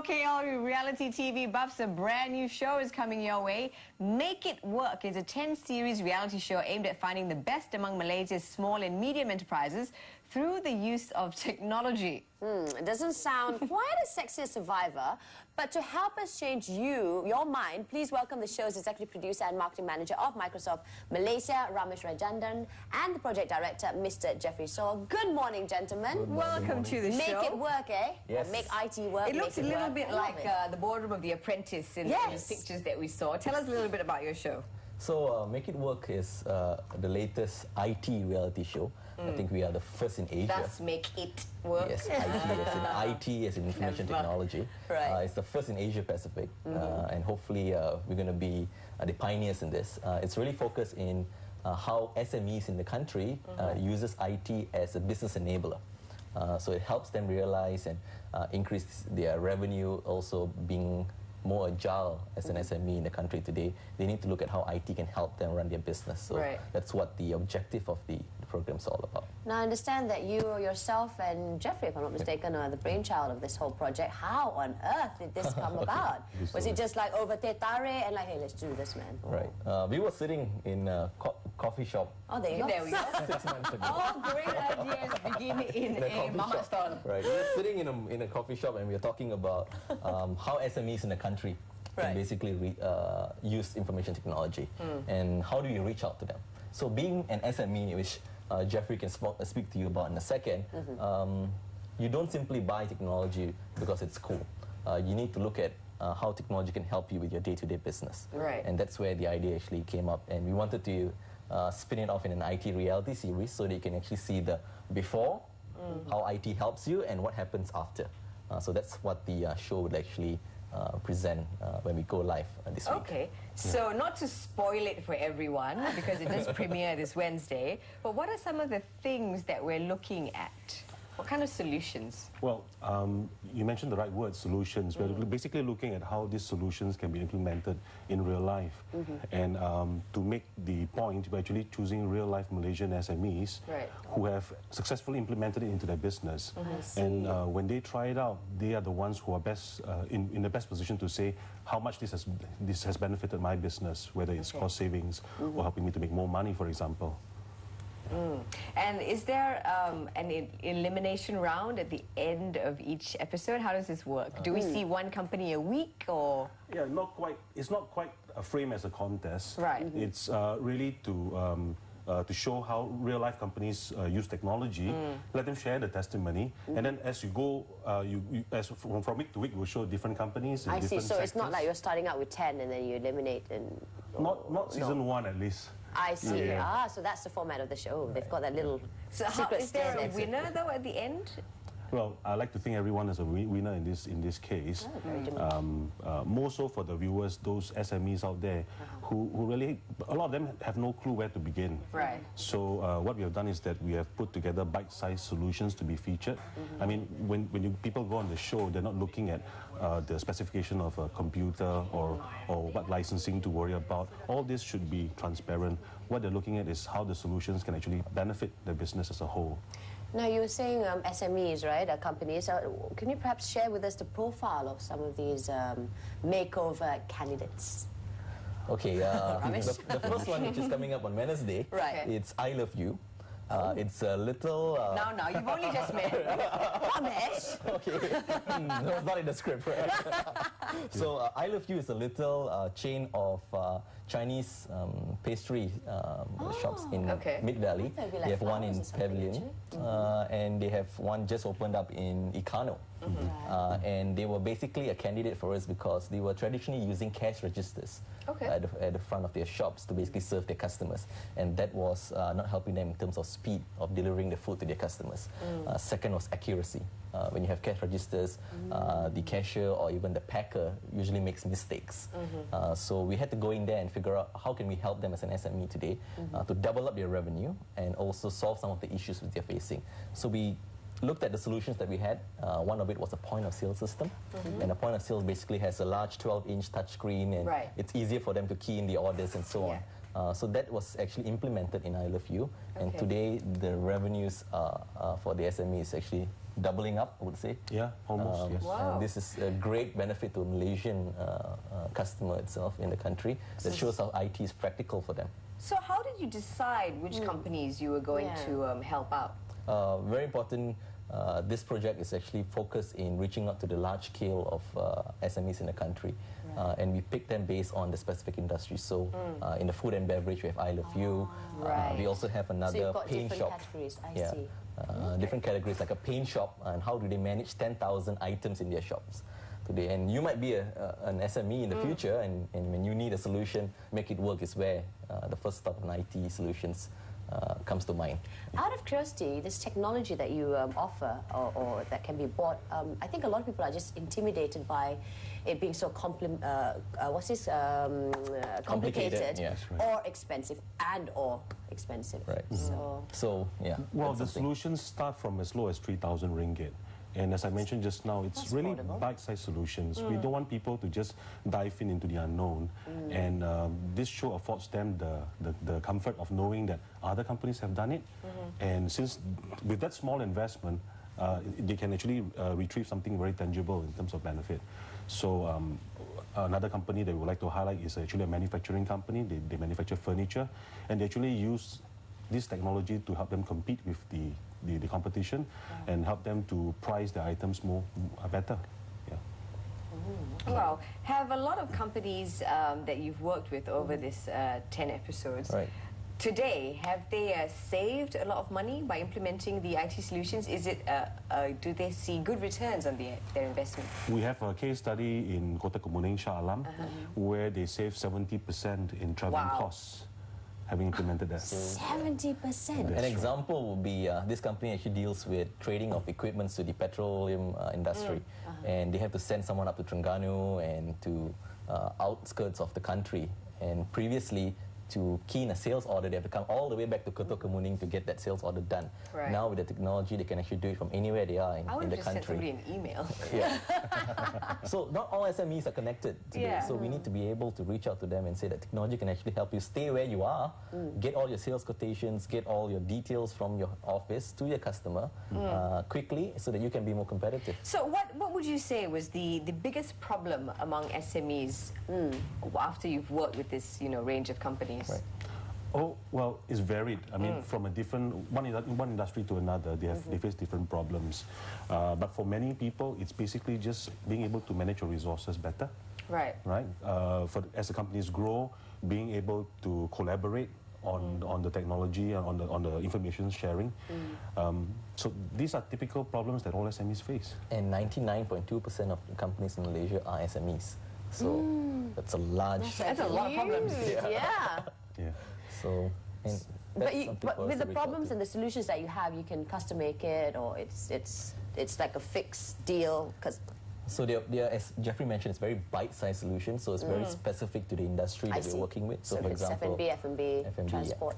Okay, all you reality TV buffs, a brand new show is coming your way. Make It Work is a 10-series reality show aimed at finding the best among Malaysia's small and medium enterprises through the use of technology. It doesn't sound quite as sexy as Survivor, but to help us change your mind, please welcome the show's executive producer and marketing manager of Microsoft Malaysia, Ramesh Rajandan, and the project director, Mr. Jeffrey Saw. Good morning, gentlemen. Welcome to the show. Make it work, eh? Yes. Or make IT work. It looks a little bit like the boardroom of The Apprentice in the pictures that we saw. Tell us a little bit about your show. So, Make It Work is the latest IT reality show. I think we are the first in Asia. That's Make It Work. Yes, IT as in information technology. Right. It's the first in Asia Pacific, and hopefully we're going to be the pioneers in this. It's really focused in how SMEs in the country uses IT as a business enabler. So it helps them realize and increase their revenue, also being more agile as an SME in the country today. They need to look at how IT can help them run their business. So that's what the objective of the program is all about. Now, I understand that you yourself and Jeffrey, if I'm not mistaken, are the brainchild of this whole project. How on earth did this come about? Was it just like over teh tarik and like, hey, let's do this, man? Right. We were sitting in a coffee shop. Oh, there you go. There we go. 6 months ago. All great ideas begin in a mama stall. Right. We were sitting in a coffee shop and we were talking about how SMEs in the country can basically use information technology and how do you reach out to them. So being an SME, which Jeffrey can speak to you about in a second, you don't simply buy technology because it's cool. You need to look at how technology can help you with your day-to-day business. Right. And that's where the idea actually came up. And we wanted to spin it off in an IT reality series so that you can actually see the before, how IT helps you, and what happens after. So that's what the show would actually present when we go live this week. Okay, so not to spoil it for everyone, because it does premiere this Wednesday, but what are some of the things that we're looking at? What kind of solutions? Well, you mentioned the right word, solutions. We're basically looking at how these solutions can be implemented in real life. And to make the point, we're actually choosing real-life Malaysian SMEs who have successfully implemented it into their business. And when they try it out, they are the ones who are best in the best position to say how much this has benefited my business, whether it's cost savings or helping me to make more money, for example. And is there an elimination round at the end of each episode? How does this work? Do we see one company a week, or? Yeah, not quite. It's not quite a frame as a contest. Right. It's really to show how real-life companies use technology. Let them share the testimony, and then as you go, from week to week, we'll show different companies. In different So sectors. it's not like you're starting out with 10 and then you eliminate and. Not season 1 at least. I see. So that's the format of the show. They've got that little secret is there a stand. winner though at the end? Well, I like to think everyone is a winner in this case. More so for the viewers, those SMEs out there who really, a lot of them have no clue where to begin. Right. So what we have done is that we have put together bite-sized solutions to be featured. I mean, when people go on the show, they're not looking at the specification of a computer or what licensing to worry about. All this should be transparent. What they're looking at is how the solutions can actually benefit the business as a whole. Now, you were saying SMEs, right, companies. Can you perhaps share with us the profile of some of these makeover candidates? Okay, the first one, which is coming up on Wednesday, it's I Love You. It's a little... No, you've only just met Ramesh. Okay, no, it's not in the script, right? So, I Love You is a little chain of Chinese pastry shops in Mid-Valley. They have one in Pavilion, and they have one just opened up in Ikano. And they were basically a candidate for us because they were traditionally using cash registers at the front of their shops to basically serve their customers, and that was not helping them in terms of speed of delivering the food to their customers. Second was accuracy. When you have cash registers, the cashier or even the packer usually makes mistakes. So we had to go in there and figure out how can we help them as an SME today to double up their revenue and also solve some of the issues that they're facing. So we looked at the solutions that we had. One of it was a point-of-sale system. And a point-of-sale basically has a large 12-inch touchscreen, and it's easier for them to key in the orders and so on. So that was actually implemented in I Love You. And today, the revenues for the SME is actually doubling up, I would say. Yeah, almost, yes. Wow. And this is a great benefit to Malaysian customer itself in the country that shows how IT is practical for them. So how did you decide which companies you were going to help out? Very important, this project is actually focused in reaching out to the large scale of SMEs in the country. And we picked them based on the specific industry. So in the food and beverage, we have I Love You. We also have another paint shop. Categories, I see. Different categories, like a paint shop, and how do they manage 10,000 items in their shops today. And you might be an SME in the future, and when you need a solution, makeITwork is where the first stop in IT solutions comes to mind. Out of curiosity, this technology that you offer or that can be bought, I think a lot of people are just intimidated by it being so complicated yes, or expensive or expensive. Right. So yeah. Well, the solutions start from as low as 3,000 ringgit. And as I mentioned just now, it's really bite-sized solutions. We don't want people to just dive into the unknown. And this show affords them the comfort of knowing that other companies have done it. And since with that small investment, they can actually retrieve something very tangible in terms of benefit. So another company that we would like to highlight is actually a manufacturing company. They manufacture furniture, and they actually use this technology to help them compete with the competition and help them to price their items better. Yeah. Wow. Have a lot of companies that you've worked with over this 10 episodes today, have they saved a lot of money by implementing the IT solutions? Is it, do they see good returns on their investment? We have a case study in Kota Kemuning, Shah Alam, where they saved 70% in traveling costs, having implemented that. 70%? An example would be this company actually deals with trading of equipments to the petroleum industry. And they have to send someone up to Terengganu and to outskirts of the country. And previously, to key in a sales order, they have to come all the way back to Kota Kemuning to get that sales order done. Right. Now with the technology, they can actually do it from anywhere they are in the country. I would have just sent somebody an email. Yeah. So not all SMEs are connected today. So we need to be able to reach out to them and say that technology can actually help you stay where you are, get all your sales quotations, get all your details from your office to your customer quickly so that you can be more competitive. So what would you say was the biggest problem among SMEs after you've worked with this range of companies? Right. Oh, well, it's varied. I mean, from a different, one industry to another, they face different problems. But for many people, it's basically just being able to manage your resources better. Right. Right? As the companies grow, being able to collaborate on the technology and on the information sharing. So these are typical problems that all SMEs face. And 99.2% of companies in Malaysia are SMEs. So that's a large... That's a lot of problems. Yeah. So, and But with the problems and the solutions that you have, you can custom make it, or it's like a fixed deal. So they are, as Jeffrey mentioned, it's very bite-sized solutions. So it's very specific to the industry that we're working with. So for it's example, F&B, transport.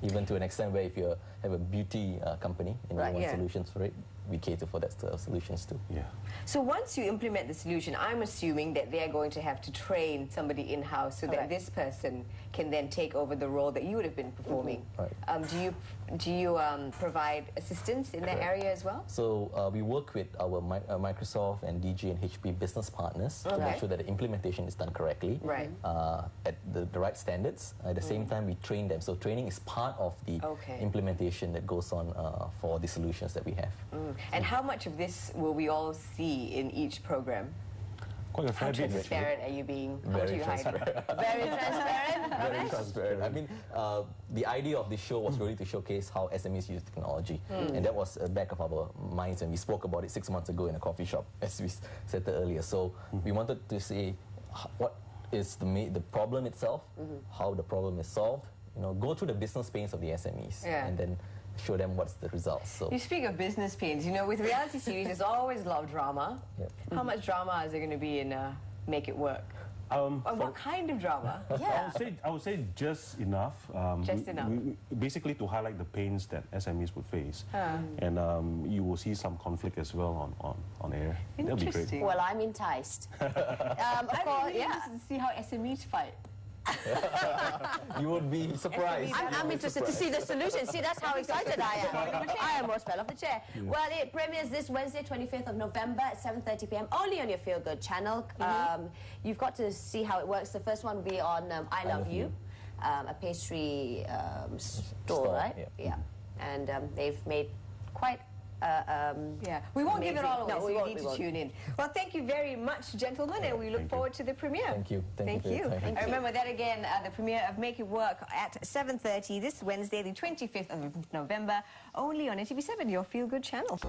Even to an extent where if you have a beauty company and you want solutions for it, we cater for that solutions too. Yeah. So once you implement the solution, I'm assuming that they're going to have to train somebody in-house so that this person can then take over the role that you would have been performing. Right. Do you provide assistance in that area as well? So we work with our Microsoft and DG and HP business partners to make sure that the implementation is done correctly, at the right standards. At the same time, we train them. So training is part of the implementation that goes on for the solutions that we have. And how much of this will we all see in each program? Quite a fair How bit, transparent are you being? How Very do you hide? transparent. Very transparent. Very transparent. I mean, the idea of this show was really to showcase how SMEs use technology. And that was back of our minds, and we spoke about it 6 months ago in a coffee shop, as we said earlier. So we wanted to say what is the problem itself, how the problem is solved, go through the business pains of the SMEs, and then show them what's the results. So you speak of business pains. With reality series, there's always a lot of drama. How much drama is there going to be in MakeItwork? And what kind of drama? I would say just enough. Just enough. Basically to highlight the pains that SMEs would face. And you will see some conflict as well on air. That'll be great. Well, I'm enticed. Of course, I'm interested to see how SMEs fight. You would be surprised. I'm interested to see the solution. See, that's how excited I am. I almost fell off the chair. Yeah. Well, it premieres this Wednesday, 25th of November at 7:30 p.m. only on your Feel Good channel. You've got to see how it works. The first one will be on I Love You, a pastry store, right? Yeah. And they've made quite we won't give it all away, No, so we you won't, need we to won't. tune in. Well, thank you very much, gentlemen, and we look forward to the premiere. Thank you. Thank you. And remember that again, the premiere of Make It Work at 7:30 this Wednesday, the 25th of November, only on NTV7, your feel-good channel.